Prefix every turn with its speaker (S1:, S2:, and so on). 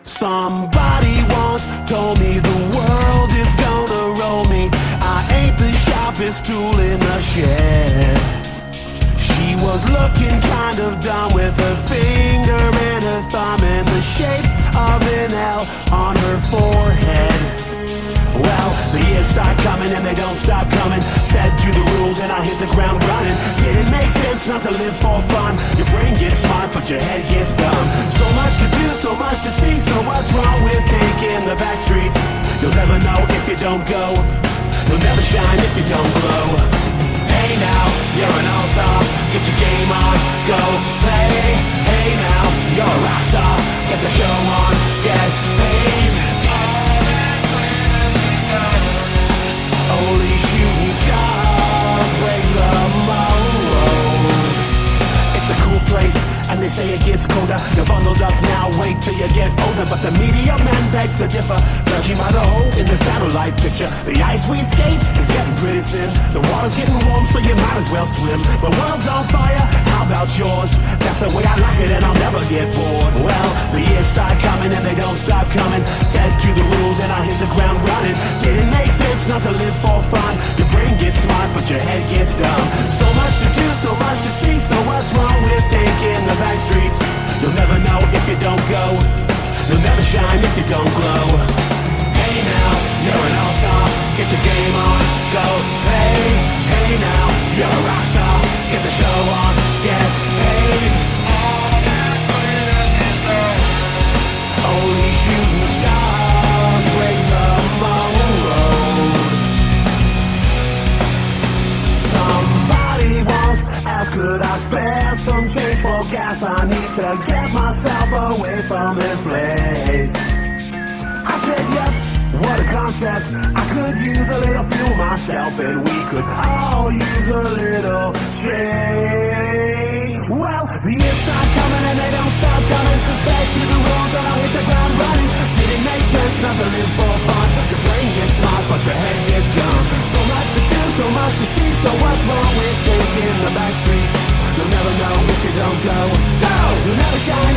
S1: Somebody once told me the world is gonna roll me. I ain't the sharpest tool in the shed. She was looking kind of dumb with her finger and her thumb in the shape of an L on her forehead. Well, the years start coming and they don't stop coming. Fed to the rules and I hit the ground running. Didn't make sense not to live for fun. Your brain gets smart but your head gets dumb. So much to do, so much to see. So what's wrong with taking the back streets? You'll never know if you don't go. You'll never shine if you don't glow. Hey now, you're an all-star. Get your game on, go play. Hey now, you're a rock star. Get the show on, get paid. Only shooting stars break the mold. It's a cool place, and they say it gets colder. You're bundled up now, wait till you get older. But the media men beg to differ, judging by the hole in the satellite picture. The ice we skate is getting pretty thin. The water's getting warm, so you might as well swim. The world's on fire, how about yours? That's the way I like it, and I'll never get bored. Well, the years start coming, and they don't stop coming. Fed to the rules, and I hit the ground running. Didn't make sense not to live for fun. Your brain gets smart, but your head gets dumb. So much to do, so much to see. So what's wrong with taking the back streets? You'll never know if you don't go. You'll never shine if you don't glow. Hey now, you're an all-star. Get your game on, go play. Hey now, you're a rock star. Get the show on, get paid. All that glitters is gold. Only shooting stars break the mold. Somebody once asked, could I spare some change for gas? I need to get myself away from this place. I said yes, what a concept. I could use a little fuel myself, and we could all use a little change. Well, the years start coming and they don't stop coming. Back to the rules and I'll hit the ground running. Didn't make sense not to live for fun. Your brain gets smart but your head gets dumb. So much to do, so much to see. So what's wrong with taking the back streets? You'll never know if you don't go. No, you'll never shine